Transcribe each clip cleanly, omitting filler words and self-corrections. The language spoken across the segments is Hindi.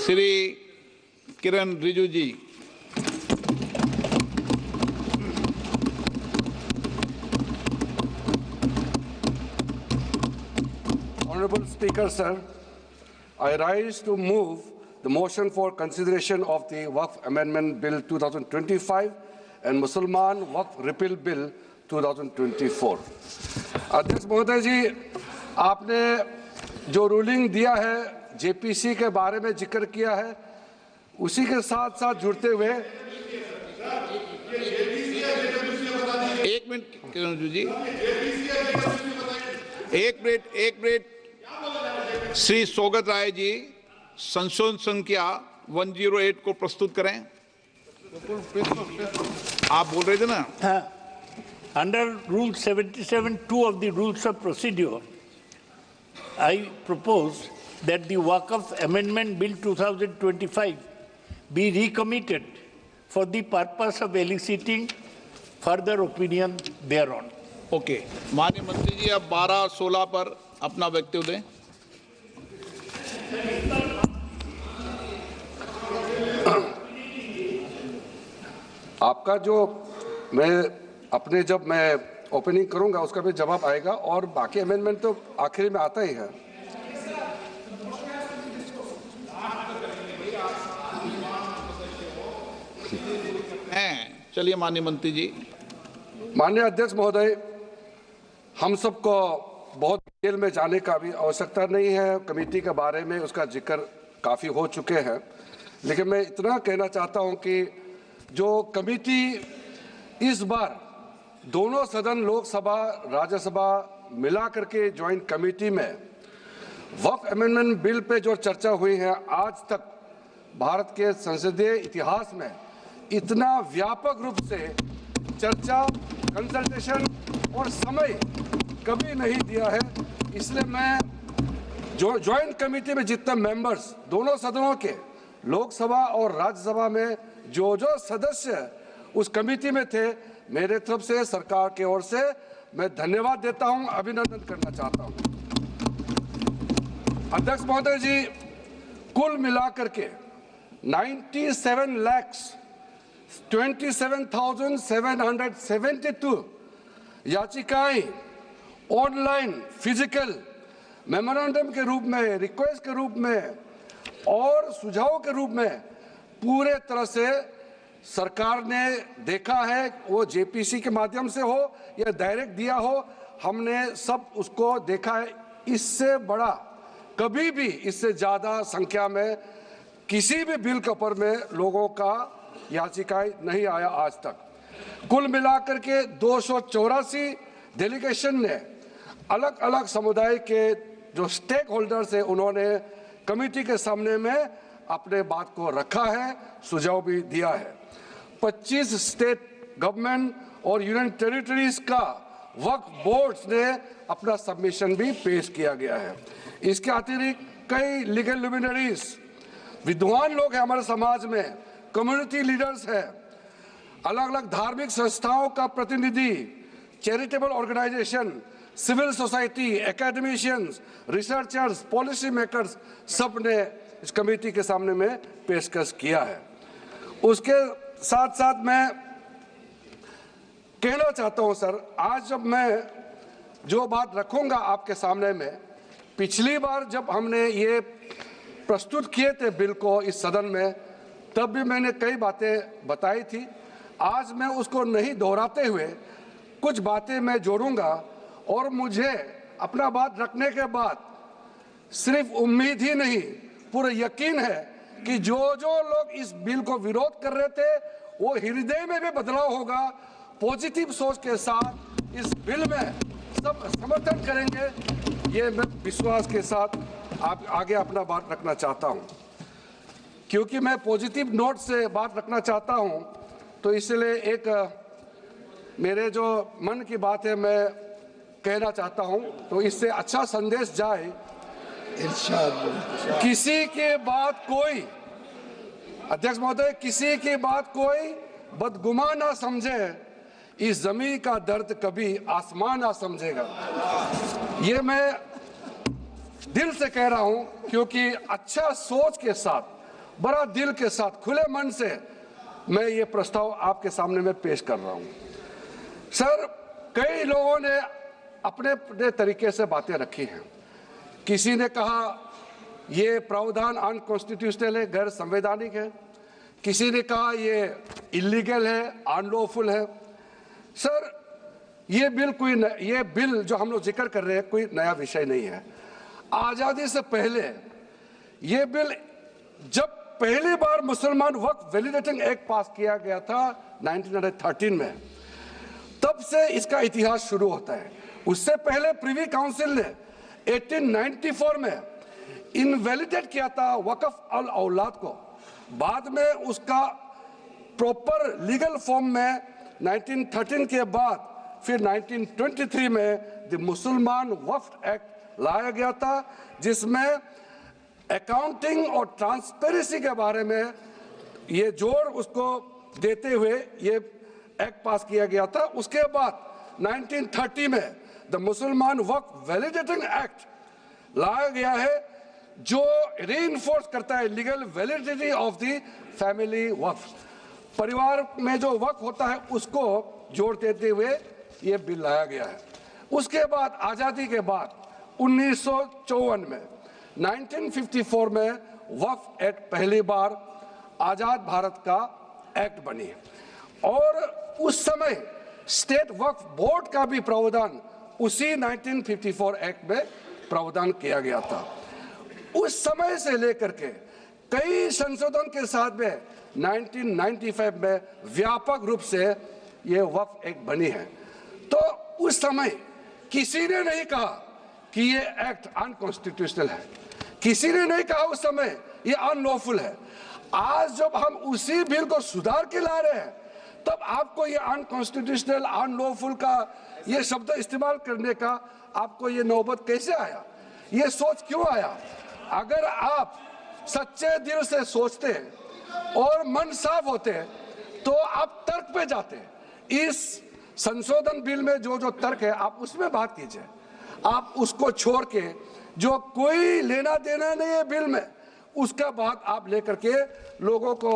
Shri Kiran Rijiju ji. Honorable Speaker, sir, I rise to move the motion for consideration of the Waqf Amendment Bill 2025 and Mussalman Waqf Repeal Bill 2024. अध्यक्ष महोदय जी, आपने जो रूलिंग दिया है जेपीसी के बारे में जिक्र किया है, उसी के साथ साथ जुड़ते हुए एक मिनट किरण रिजिजू जी, एक मिनट श्री सौगत राय जी संशोधन संख्या 108 को प्रस्तुत करें। आप बोल रहे थे ना? Under Rule 77(2) of the Rules of Procedure, I propose that the Waqf Amendment Bill 2025 be recommitted for the purpose of eliciting further opinion thereon. Okay, माननीय मंत्री जी अब 12-16 पर अपना वक्तव्य दें। आपका जो जब मैं ओपनिंग करूंगा उसका भी जवाब आएगा और बाकी अमेंडमेंट तो आखिरी में आता ही है। चलिए माननीय मंत्री जी। माननीय अध्यक्ष महोदय, हम सबको बहुत डिटेल में जाने का भी आवश्यकता नहीं है। कमेटी के बारे में उसका जिक्र काफ़ी हो चुके हैं, लेकिन मैं इतना कहना चाहता हूं कि जो कमेटी इस बार दोनों सदन लोकसभा राज्यसभा मिला करके ज्वाइंट कमेटी में वक्फ अमेंडमेंट बिल पे जो चर्चा हुई है, आज तक भारत के संसदीय इतिहास में इतना व्यापक रूप से चर्चा, कंसल्टेशन और समय कभी नहीं दिया है। इसलिए मैं जो ज्वाइंट कमेटी में जितने मेंबर्स दोनों सदनों के लोकसभा और राज्यसभा में जो सदस्य उस कमेटी में थे, मेरे तरफ से सरकार की ओर से मैं धन्यवाद देता हूं, अभिनंदन करना चाहता हूं। अध्यक्ष महोदय जी, कुल मिलाकर के 97,27,772 याचिकाएं ऑनलाइन, फिजिकल, मेमोरेंडम के रूप में, रिक्वेस्ट के रूप में और सुझाव के रूप में पूरे तरह से सरकार ने देखा है। वो जेपीसी के माध्यम से हो या डायरेक्ट दिया हो, हमने सब उसको देखा है। इससे बड़ा कभी भी, इससे ज़्यादा संख्या में किसी भी बिल के ऊपर में लोगों का याचिकाएं नहीं आया आज तक। कुल मिलाकर के 284 डेलीगेशन ने अलग अलग समुदाय के जो स्टेक होल्डर्स हैं, उन्होंने कमेटी के सामने में अपने बात को रखा है, सुझाव भी दिया है। 25 स्टेट गवर्नमेंट और यूनियन टेरिटरीज का वक्फ बोर्ड्स ने अपना सबमिशन भी पेश किया गया है। इसके अतिरिक्त कई लीगल लुमिनरीज, विद्वान लोग हैं हमारे समाज में, कम्युनिटी लीडर्स हैं, अलग अलग धार्मिक संस्थाओं का प्रतिनिधि, charitable organisation, civil society, academicians, researchers, policy makers, सब ने इस कमेटी के सामने में पेशकश किया है। उसके साथ साथ मैं कहना चाहता हूं सर, आज जब मैं जो बात रखूंगा आपके सामने में, पिछली बार जब हमने ये प्रस्तुत किए थे बिल को इस सदन में, तब भी मैंने कई बातें बताई थी। आज मैं उसको नहीं दोहराते हुए कुछ बातें मैं जोड़ूंगा और मुझे अपना बात रखने के बाद सिर्फ उम्मीद ही नहीं, पूरा यकीन है कि जो लोग इस बिल को विरोध कर रहे थे, वो हृदय में भी बदलाव होगा। पॉजिटिव सोच के साथ इस बिल में सब समर्थन करेंगे, ये मैं विश्वास के साथ आगे अपना बात रखना चाहता हूं। क्योंकि मैं पॉजिटिव नोट से बात रखना चाहता हूं, तो इसलिए एक मेरे जो मन की बात है मैं कहना चाहता हूं, तो इससे अच्छा संदेश जाए। किसी की बात कोई, अध्यक्ष महोदय, किसी की बात कोई बदगुमान ना समझे, इस जमीन का दर्द कभी आसमान ना समझेगा। ये मैं दिल से कह रहा हूं, क्योंकि अच्छा सोच के साथ बड़ा दिल के साथ खुले मन से मैं ये प्रस्ताव आपके सामने में पेश कर रहा हूं। सर, कई लोगों ने अपने अपने तरीके से बातें रखी हैं। किसी ने कहा ये प्रावधान अनकॉन्स्टिट्यूशनल है, गैर संवैधानिक है। किसी ने कहा ये इलीगल है, अनलॉफुल है। सर, ये बिल जो हम लोग जिक्र कर रहे हैं कोई नया विषय नहीं है। आज़ादी से पहले ये बिल जब पहली बार मुसलमान वक्फ वैलिडेटिंग एक्ट पास किया गया था 1913 में, तब से इसका इतिहास शुरू होता है। उससे पहले प्रिवी काउंसिल ने 1894 में इनवैलिडेट किया था वक्फ अल औलाद को। बाद में उसका प्रॉपर लीगल फॉर्म में 1913 के बाद फिर 1923 में द मुसलमान वक्फ एक्ट लाया गया था, जिसमें अकाउंटिंग और ट्रांसपेरेंसी के बारे में ये जोर उसको देते हुए ये एक्ट पास किया गया था। उसके बाद 1930 में द मुसलमान वक्फ वैलिडेटिंग एक्ट लाया गया है, जो रीइंफोर्स करता है legal validity of the family वक्फ। परिवार में जो वक्फ होता है उसको जोड़ देते हुए ये बिल लाया गया है। उसके बाद आज़ादी के बाद 1954 में 1954 में वक्फ एक्ट पहली बार आज़ाद भारत का एक्ट बनी और उस समय स्टेट वक्फ बोर्ड का भी प्रावधान उसी 1954 एक्ट में प्रावधान किया गया था। उस समय से लेकर के कई संशोधन के साथ में 1995 में व्यापक रूप से ये वक्फ एक्ट बनी है। तो उस समय किसी ने नहीं कहा कि ये एक्ट अनकॉन्स्टिट्यूशनल है, किसी ने नहीं कहा उस समय ये अनलॉफुल है। आज जब हम उसी बिल को सुधार के ला रहे हैं, तब आपको ये अनकॉन्स्टिट्यूशनल अनलॉफुल का ये शब्द इस्तेमाल करने का आपको ये नौबत कैसे आया, ये सोच क्यों आया? अगर आप सच्चे दिल से सोचते और मन साफ होते तो आप तर्क पे जाते। इस संशोधन बिल में जो जो तर्क है आप उसमें बात कीजिए। आप उसको छोड़ के जो कोई लेना देना नहीं है बिल में, उसका बात आप लेकर के लोगों को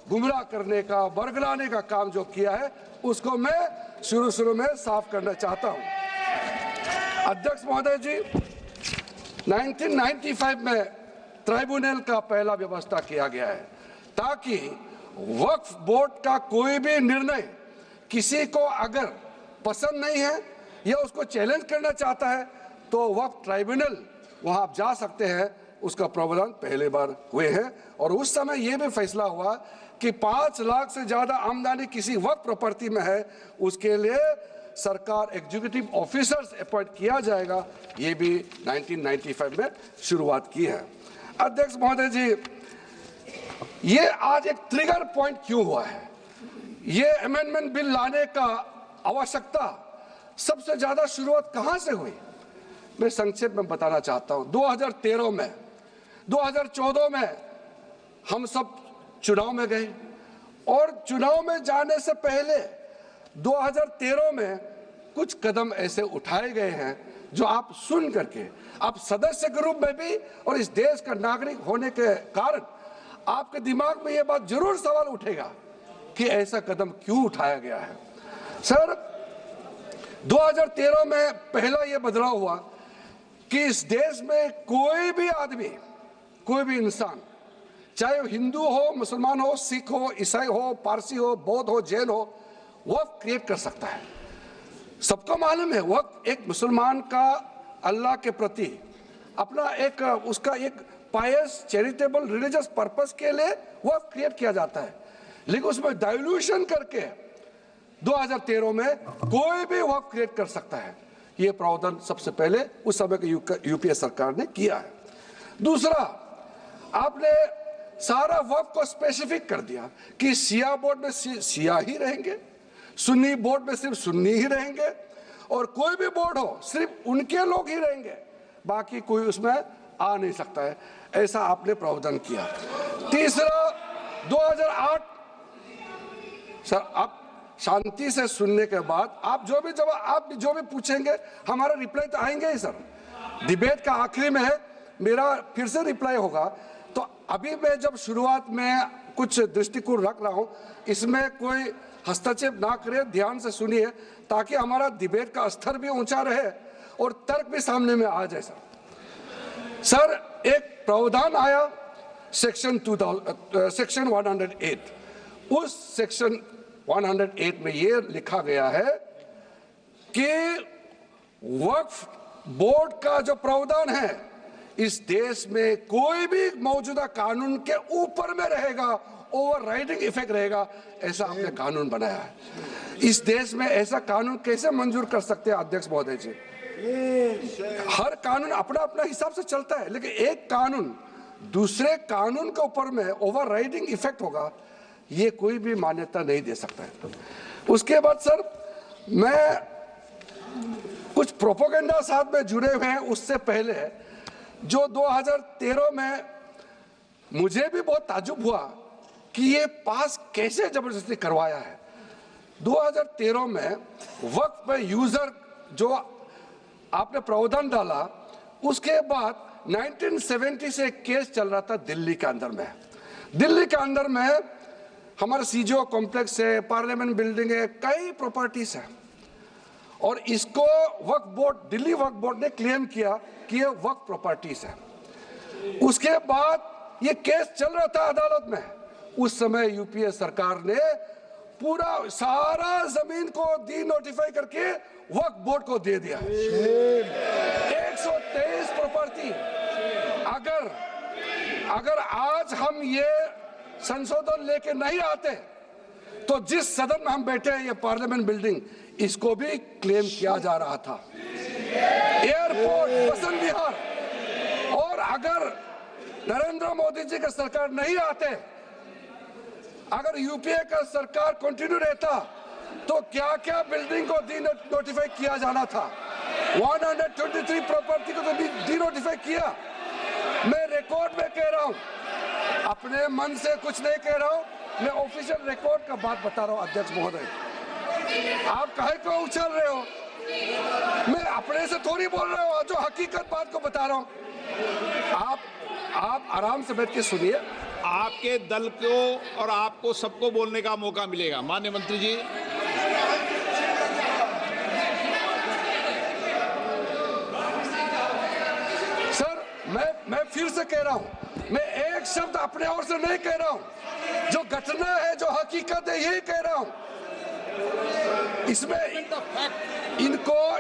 गुमराह करने का, बरगलाने का काम जो किया है, उसको मैं शुरू में साफ करना चाहता हूं। अध्यक्ष महोदय जी, 1995 में ट्राइब्यूनल का पहला व्यवस्था किया गया है ताकि वक्फ बोर्ड का कोई भी निर्णय किसी को अगर पसंद नहीं है या उसको चैलेंज करना चाहता है तो वक्फ ट्राइब्यूनल वहां आप जा सकते हैं। उसका प्रावधान पहली बार हुए हैं और उस समय यह भी फैसला हुआ कि 5 लाख से ज्यादा आमदनी किसी वक्फ प्रॉपर्टी में है, उसके लिए सरकार एग्जीक्यूटिव ऑफिसर्स अपॉइंट किया जाएगा। ये भी 1995 में शुरुआत की है। अध्यक्ष महोदय जी, ये आज एक ट्रिगर पॉइंट क्यों हुआ है? ये अमेंडमेंट बिल लाने का आवश्यकता सबसे ज्यादा शुरुआत कहां से हुई? मैं संक्षेप में बताना चाहता हूं। 2013 में, 2014 में हम सब चुनाव में गए और चुनाव में जाने से पहले 2013 में कुछ कदम ऐसे उठाए गए हैं जो आप सुन करके, आप सदस्य के रूप में भी और इस देश का नागरिक होने के कारण आपके दिमाग में यह बात जरूर सवाल उठेगा कि ऐसा कदम क्यों उठाया गया है। सर, 2013 में पहला यह बदलाव हुआ कि इस देश में कोई भी आदमी, कोई भी इंसान, चाहे वो हिंदू हो, मुसलमान हो, सिख हो, ईसाई हो, पारसी हो, बौद्ध हो, जैन हो, वक्फ क्रिएट कर सकता है। सबको मालूम है वक्फ एक मुसलमान का अल्लाह के प्रति अपना एक उसका एक पायस चैरिटेबल रिलीजियस पर्पस के लिए वक्फ क्रिएट किया जाता है, लेकिन उसमें डाइल्यूशन करके 2013 में कोई भी वक्फ क्रिएट कर सकता है। ये प्रावधान सबसे पहले उस समय की यूपीए सरकार ने किया है। दूसरा, आपने सारा वक्फ को स्पेसिफिक कर दिया कि शिया बोर्ड में शिया ही रहेंगे, सुन्नी बोर्ड में सिर्फ सुन्नी ही रहेंगे और कोई भी बोर्ड हो सिर्फ उनके लोग ही रहेंगे, बाकी कोई उसमें आ नहीं सकता है। ऐसा आपने प्रावधान किया। तीसरा, 2008, सर आप शांति से सुनने के बाद आप जो भी पूछेंगे हमारा रिप्लाई तो आएंगे ही सर। डिबेट का आखिरी में है, मेरा फिर से रिप्लाई होगा, तो अभी मैं जब शुरुआत में कुछ दृष्टिकोण रख रहा हूं, इसमें कोई हस्तक्षेप ना करे, ध्यान से सुनिए, ताकि हमारा डिबेट का स्तर भी ऊंचा रहे और तर्क भी सामने में आ जाए। सर, एक प्रावधान आया सेक्शन 108। उस सेक्शन 108 में ये लिखा गया है कि वक्फ बोर्ड का जो प्रावधान है इस देश में कोई भी मौजूदा कानून के ऊपर में रहेगा, ओवरराइडिंग इफेक्ट रहेगा, ऐसा आपने कानून बनाया है। इस देश में ऐसा कानून कैसे मंजूर कर सकते हैं अध्यक्ष महोदय जी? हर कानून अपना अपना हिसाब से चलता है, लेकिन एक कानून दूसरे कानून के ऊपर में ओवरराइडिंग इफेक्ट होगा, ये कोई भी मान्यता नहीं दे सकता है। उसके बाद सर, मैं कुछ प्रोपोगेंडा साथ में जुड़े हुए हैं उससे पहले, जो 2013 में मुझे भी बहुत ताज्जुब हुआ कि ये पास कैसे जबरदस्ती करवाया है। 2013 में वक्फ पे यूजर जो आपने प्रावधान डाला, उसके बाद 1970 से केस चल रहा था दिल्ली के अंदर में। दिल्ली के अंदर में हमारा सीजीओ कॉम्प्लेक्स है, पार्लियामेंट बिल्डिंग है, कई प्रॉपर्टीज है, और इसको वक्फ बोर्ड, दिल्ली वक्फ बोर्ड ने क्लेम किया कि ये वक्फ प्रॉपर्टीज है। उसके बाद ये केस चल रहा था अदालत में। उस समय यूपीए सरकार ने पूरा सारा जमीन को डी नोटिफाई करके वक्फ बोर्ड को दे दिया। 123 प्रॉपर्टी। अगर आज हम ये संशोधन लेके नहीं आते तो जिस सदन में हम बैठे हैं, ये पार्लियामेंट बिल्डिंग, इसको भी क्लेम किया जा रहा था। एयरपोर्ट, बसंत विहार, और अगर नरेंद्र मोदी जी का सरकार नहीं आते, अगर यूपीए का सरकार कंटिन्यू रहता, तो क्या क्या बिल्डिंग को डी नोटिफाई किया जाना था। 123 प्रॉपर्टी को तो डी नोटिफाई किया। मैं रिकॉर्ड में कह रहा हूं, अपने मन से कुछ नहीं कह रहा हूं, मैं ऑफिशियल रिकॉर्ड का बात बता रहा हूं। अध्यक्ष महोदय, आप काहे को उछल रहे हो? मैं अपने से थोड़ी बोल रहा हूं, जो हकीकत बात को बता रहा हूं। आप आराम से बैठ के सुनिए। आपके दल को और आपको सबको बोलने का मौका मिलेगा। माननीय मंत्री जी, सर, मैं फिर से कह रहा हूं, मैं एक शब्द अपने ओर से नहीं कह रहा हूं, जो घटना है, जो हकीकत है, यही कह रहा हूं।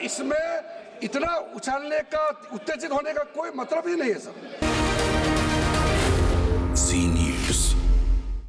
इसमें इतना उछालने का, उत्तेजित होने का कोई मतलब ही नहीं है सर।